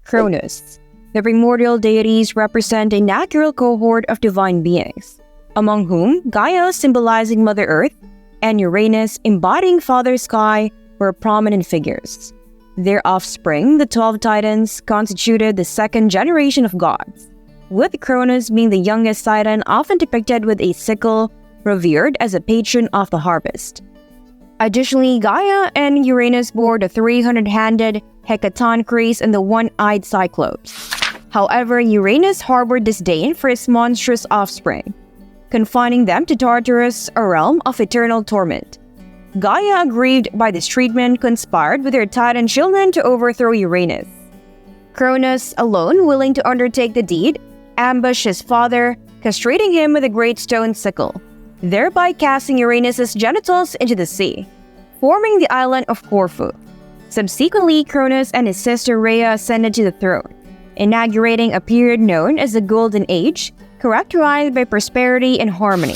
Cronus. The primordial deities represent a natural cohort of divine beings, among whom Gaia, symbolizing Mother Earth, and Uranus, embodying Father Sky, were prominent figures. Their offspring, the 12 Titans, constituted the second generation of gods, with Cronus being the youngest Titan, often depicted with a sickle, revered as a patron of the harvest. Additionally, Gaia and Uranus bore the 300-handed Hecatonchires and the one-eyed Cyclops. However, Uranus harbored disdain for his monstrous offspring, confining them to Tartarus, a realm of eternal torment. Gaia, aggrieved by this treatment, conspired with her Titan children to overthrow Uranus. Cronus, alone willing to undertake the deed, ambushed his father, castrating him with a great stone sickle, thereby casting Uranus's genitals into the sea, forming the island of Corfu. Subsequently, Cronus and his sister Rhea ascended to the throne, inaugurating a period known as the Golden Age, characterized by prosperity and harmony.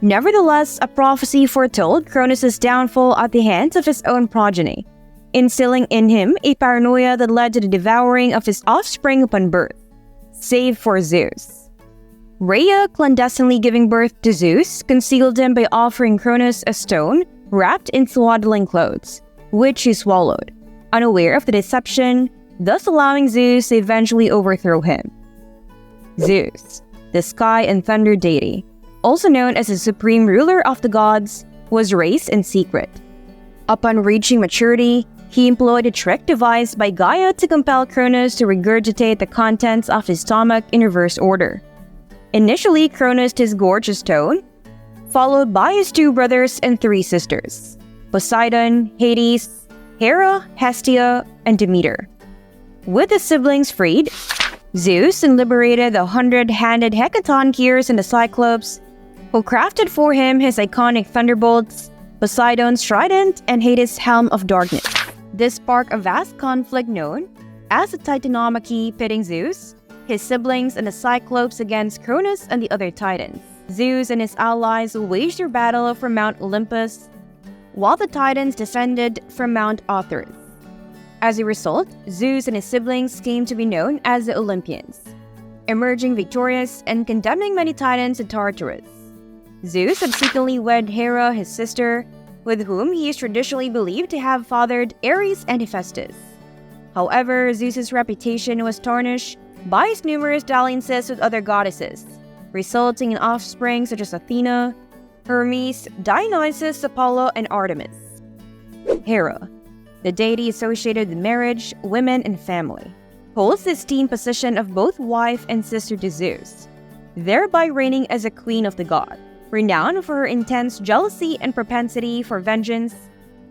Nevertheless, a prophecy foretold Cronus' downfall at the hands of his own progeny, instilling in him a paranoia that led to the devouring of his offspring upon birth, save for Zeus. Rhea, clandestinely giving birth to Zeus, concealed him by offering Cronus a stone wrapped in swaddling clothes, which he swallowed, unaware of the deception, thus allowing Zeus to eventually overthrow him. Zeus, the sky and thunder deity, also known as the supreme ruler of the gods, was raised in secret. Upon reaching maturity, he employed a trick devised by Gaia to compel Cronus to regurgitate the contents of his stomach in reverse order. Initially, Cronus disgorged a stone, followed by his 2 brothers and 3 sisters, Poseidon, Hades, Hera, Hestia, and Demeter. With his siblings freed, Zeus liberated the 100-handed Hecatonchires and the Cyclops, who crafted for him his iconic thunderbolts, Poseidon's trident, and Hades' helm of darkness. This sparked a vast conflict known as the Titanomachy, pitting Zeus, his siblings, and the Cyclops against Cronus and the other Titans. Zeus and his allies waged their battle from Mount Olympus, while the Titans descended from Mount Olympus. As a result, Zeus and his siblings came to be known as the Olympians, emerging victorious and condemning many Titans to Tartarus. Zeus subsequently wed Hera, his sister, with whom he is traditionally believed to have fathered Ares and Hephaestus. However, Zeus's reputation was tarnished by his numerous dalliances with other goddesses, resulting in offspring such as Athena, Hermes, Dionysus, Apollo, and Artemis. Hera, the deity associated with marriage, women, and family, holds the esteemed position of both wife and sister to Zeus, thereby reigning as a queen of the god. Renowned for her intense jealousy and propensity for vengeance,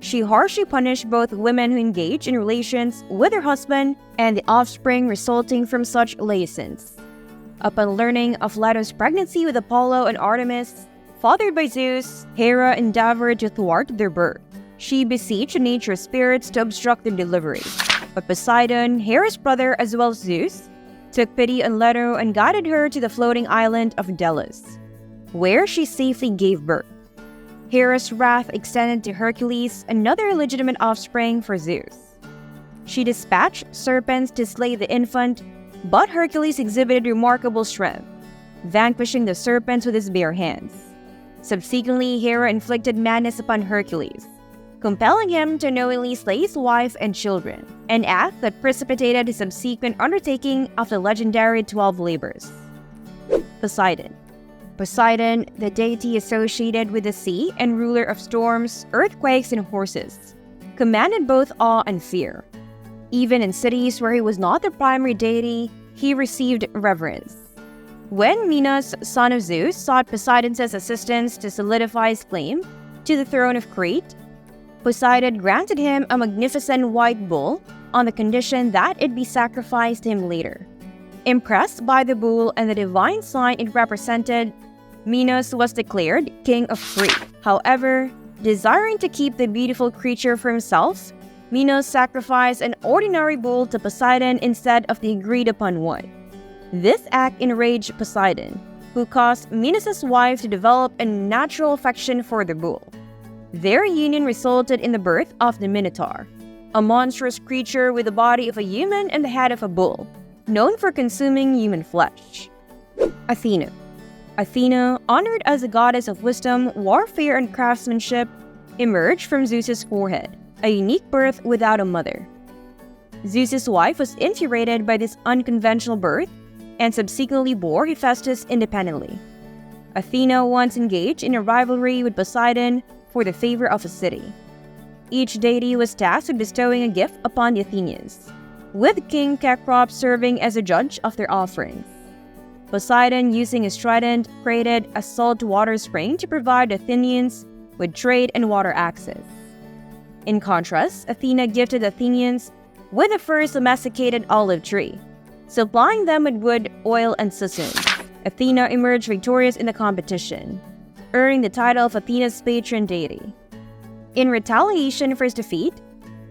she harshly punished both women who engage in relations with her husband and the offspring resulting from such liaisons. Upon learning of Leto's pregnancy with Apollo and Artemis, fathered by Zeus, Hera endeavored to thwart their birth. She beseeched nature spirits to obstruct their delivery, but Poseidon, Hera's brother as well as Zeus, took pity on Leto and guided her to the floating island of Delos, where she safely gave birth. Hera's wrath extended to Hercules, another illegitimate offspring for Zeus. She dispatched serpents to slay the infant, but Hercules exhibited remarkable strength, vanquishing the serpents with his bare hands. Subsequently, Hera inflicted madness upon Hercules, compelling him to knowingly slay his wife and children, an act that precipitated his subsequent undertaking of the legendary 12 labors. Poseidon. Poseidon, the deity associated with the sea and ruler of storms, earthquakes, and horses, commanded both awe and fear. Even in cities where he was not the primary deity, he received reverence. When Minos, son of Zeus, sought Poseidon's assistance to solidify his claim to the throne of Crete, Poseidon granted him a magnificent white bull on the condition that it be sacrificed to him later. Impressed by the bull and the divine sign it represented, Minos was declared king of Crete. However, desiring to keep the beautiful creature for himself, Minos sacrificed an ordinary bull to Poseidon instead of the agreed-upon one. This act enraged Poseidon, who caused Minos' wife to develop a natural affection for the bull. Their union resulted in the birth of the Minotaur, a monstrous creature with the body of a human and the head of a bull, known for consuming human flesh. Athena. Athena, honored as the goddess of wisdom, warfare, and craftsmanship, emerged from Zeus's forehead, a unique birth without a mother. Zeus's wife was infuriated by this unconventional birth and subsequently bore Hephaestus independently. Athena once engaged in a rivalry with Poseidon for the favor of a city. Each deity was tasked with bestowing a gift upon the Athenians, with King Cecrops serving as a judge of their offerings. Poseidon, using his trident, created a salt water spring to provide the Athenians with trade and water access. In contrast, Athena gifted the Athenians with the first domesticated olive tree, supplying them with wood, oil, and sustenance. Athena emerged victorious in the competition, earning the title of Athena's patron deity. In retaliation for his defeat,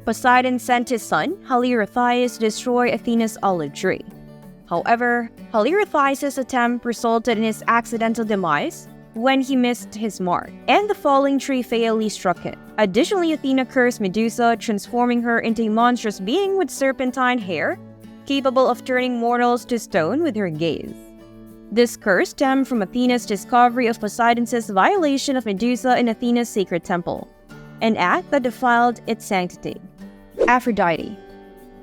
Poseidon sent his son, Heliortheus, to destroy Athena's olive tree. However, Heliortheus' attempt resulted in his accidental demise when he missed his mark, and the falling tree fatally struck him. Additionally, Athena cursed Medusa, transforming her into a monstrous being with serpentine hair, capable of turning mortals to stone with her gaze. This curse stemmed from Athena's discovery of Poseidon's violation of Medusa in Athena's sacred temple, an act that defiled its sanctity. Aphrodite.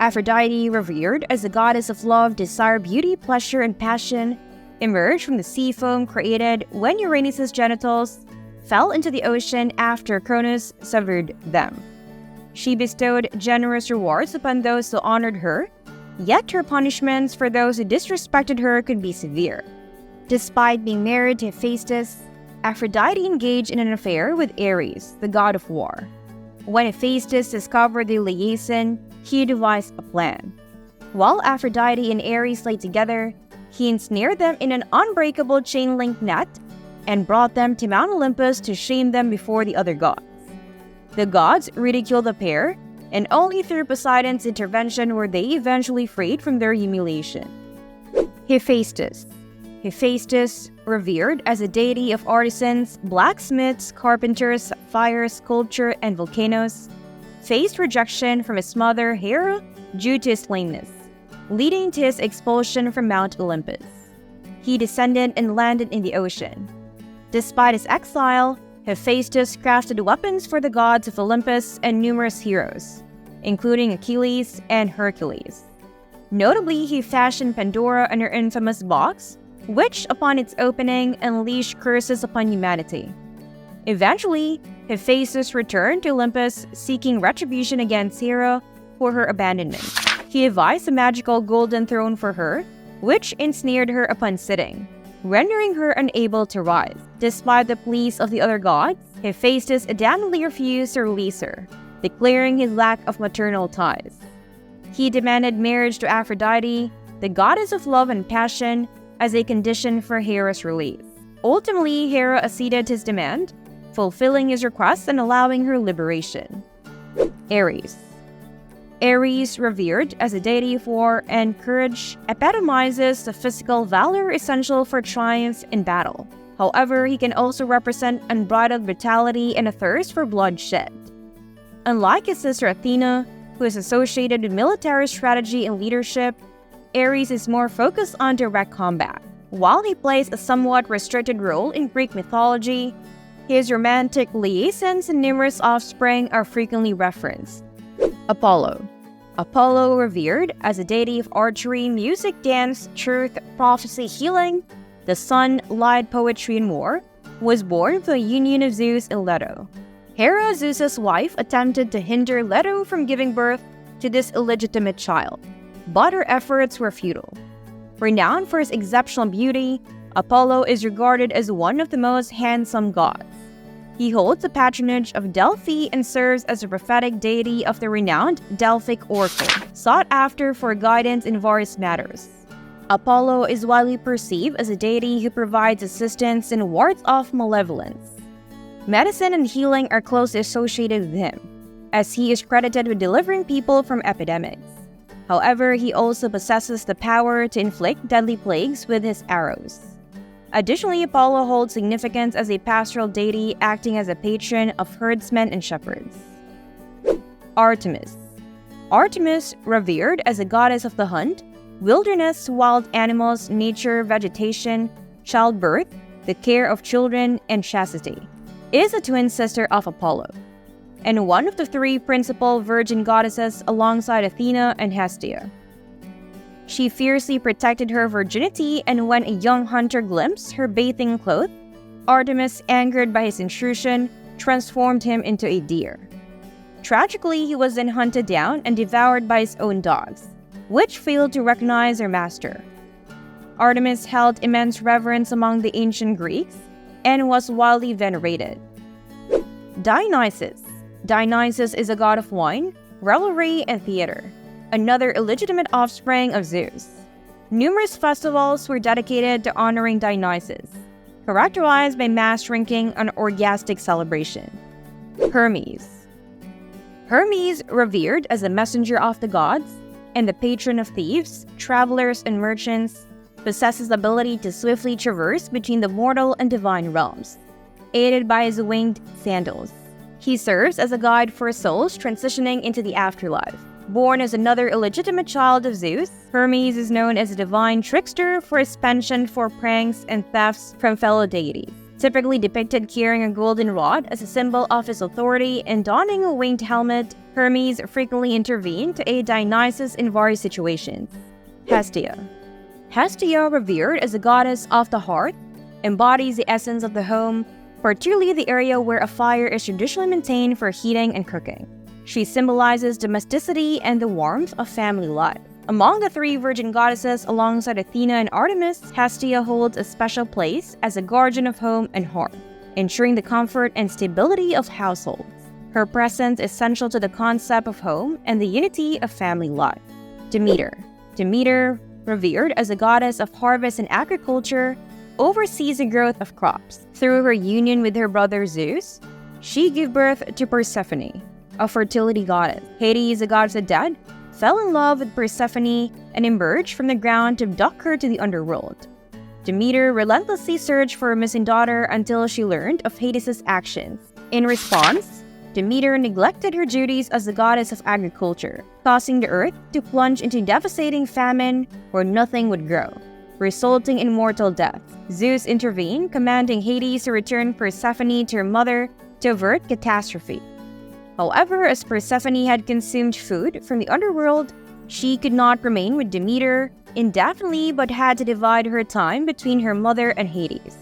Aphrodite, revered as the goddess of love, desire, beauty, pleasure, and passion, emerged from the sea foam created when Uranus's genitals fell into the ocean after Cronus severed them. She bestowed generous rewards upon those who honored her, yet her punishments for those who disrespected her could be severe. Despite being married to Hephaestus, Aphrodite engaged in an affair with Ares, the god of war. When Hephaestus discovered the liaison, he devised a plan. While Aphrodite and Ares lay together, he ensnared them in an unbreakable chain-link net and brought them to Mount Olympus to shame them before the other gods. The gods ridiculed the pair, and only through Poseidon's intervention were they eventually freed from their humiliation. Hephaestus. Hephaestus, revered as a deity of artisans, blacksmiths, carpenters, fire, sculpture, and volcanoes, faced rejection from his mother Hera due to his lameness, leading to his expulsion from Mount Olympus. He descended and landed in the ocean. Despite his exile, Hephaestus crafted weapons for the gods of Olympus and numerous heroes, including Achilles and Hercules. Notably, he fashioned Pandora and her infamous box, which, upon its opening, unleashed curses upon humanity. Eventually, Hephaestus returned to Olympus, seeking retribution against Hera for her abandonment. He devised a magical golden throne for her, which ensnared her upon sitting, rendering her unable to rise. Despite the pleas of the other gods, Hephaestus adamantly refused to release her, declaring his lack of maternal ties. He demanded marriage to Aphrodite, the goddess of love and passion, as a condition for Hera's release. Ultimately, Hera acceded to his demand, fulfilling his request and allowing her liberation. Ares. Ares, revered as a deity of war and courage, epitomizes the physical valor essential for triumph in battle. However, he can also represent unbridled brutality and a thirst for bloodshed. Unlike his sister Athena, who is associated with military strategy and leadership, Ares is more focused on direct combat. While he plays a somewhat restricted role in Greek mythology, his romantic liaisons and numerous offspring are frequently referenced. Apollo. Apollo, revered as a deity of archery, music, dance, truth, prophecy, healing, the sun, light, poetry, and war, was born from the union of Zeus and Leto. Hera, Zeus's wife, attempted to hinder Leto from giving birth to this illegitimate child, but her efforts were futile. Renowned for his exceptional beauty, Apollo is regarded as one of the most handsome gods. He holds the patronage of Delphi and serves as a prophetic deity of the renowned Delphic oracle, sought after for guidance in various matters. Apollo is widely perceived as a deity who provides assistance and wards off malevolence. Medicine and healing are closely associated with him, as he is credited with delivering people from epidemics. However, he also possesses the power to inflict deadly plagues with his arrows. Additionally, Apollo holds significance as a pastoral deity, acting as a patron of herdsmen and shepherds. Artemis. Artemis, revered as a goddess of the hunt, wilderness, wild animals, nature, vegetation, childbirth, the care of children, and chastity, is a twin sister of Apollo, and one of the three principal virgin goddesses alongside Athena and Hestia. She fiercely protected her virginity, and when a young hunter glimpsed her bathing clothes, Artemis, angered by his intrusion, transformed him into a deer. Tragically, he was then hunted down and devoured by his own dogs, which failed to recognize their master. Artemis held immense reverence among the ancient Greeks and was widely venerated. Dionysus. Dionysus is a god of wine, revelry, and theater, another illegitimate offspring of Zeus. Numerous festivals were dedicated to honoring Dionysus, characterized by mass drinking and orgiastic celebration. Hermes. Hermes, revered as a messenger of the gods and the patron of thieves, travelers, and merchants, possesses the ability to swiftly traverse between the mortal and divine realms, aided by his winged sandals. He serves as a guide for souls transitioning into the afterlife. Born as another illegitimate child of Zeus, Hermes is known as a divine trickster for his penchant for pranks and thefts from fellow deities. Typically depicted carrying a golden rod as a symbol of his authority and donning a winged helmet, Hermes frequently intervened to aid Dionysus in various situations. Hestia. Hestia, revered as a goddess of the hearth, embodies the essence of the home, particularly the area where a fire is traditionally maintained for heating and cooking. She symbolizes domesticity and the warmth of family life. Among the three virgin goddesses alongside Athena and Artemis, Hestia holds a special place as a guardian of home and hearth, ensuring the comfort and stability of households. Her presence is central to the concept of home and the unity of family life. Demeter. Demeter, revered as a goddess of harvest and agriculture, oversees the growth of crops. Through her union with her brother Zeus, she gave birth to Persephone, a fertility goddess. Hades, a god of the dead, fell in love with Persephone and emerged from the ground to abduct her to the underworld. Demeter relentlessly searched for her missing daughter until she learned of Hades' actions. In response, Demeter neglected her duties as the goddess of agriculture, causing the earth to plunge into devastating famine where nothing would grow, resulting in mortal death. Zeus intervened, commanding Hades to return Persephone to her mother to avert catastrophe. However, as Persephone had consumed food from the underworld, she could not remain with Demeter indefinitely but had to divide her time between her mother and Hades.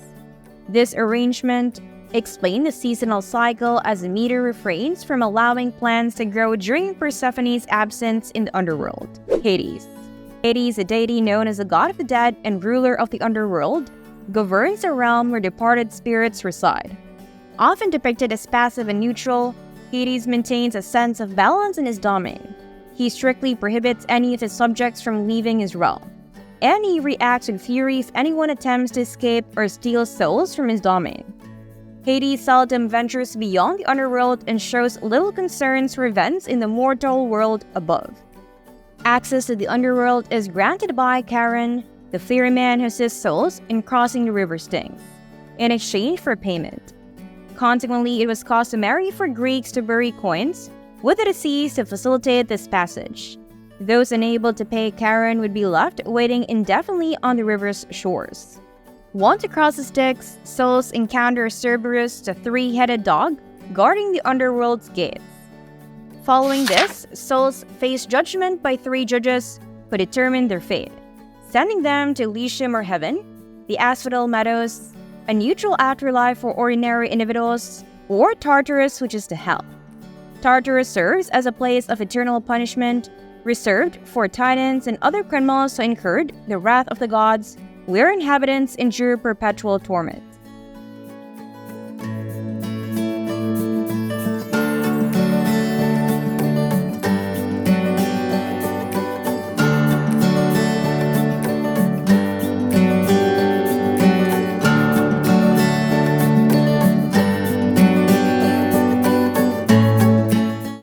This arrangement explained the seasonal cycle as Demeter refrains from allowing plants to grow during Persephone's absence in the underworld. Hades. Hades, a deity known as the god of the dead and ruler of the underworld, governs a realm where departed spirits reside. Often depicted as passive and neutral, Hades maintains a sense of balance in his domain. He strictly prohibits any of his subjects from leaving his realm, and he reacts with fury if anyone attempts to escape or steal souls from his domain. Hades seldom ventures beyond the underworld and shows little concerns for events in the mortal world above. Access to the underworld is granted by Charon, the ferryman who assists souls in crossing the river Styx, in exchange for payment. Consequently, it was customary for Greeks to bury coins with the deceased to facilitate this passage. Those unable to pay Charon would be left waiting indefinitely on the river's shores. Once across the Styx, souls encounter Cerberus, the three-headed dog, guarding the underworld's gates. Following this, souls face judgment by three judges who determine their fate, sending them to Elysium or Heaven, the Asphodel Meadows, a neutral afterlife for ordinary individuals, or Tartarus, which is the hell. Tartarus serves as a place of eternal punishment, reserved for titans and other criminals who incurred the wrath of the gods, where inhabitants endure perpetual torment.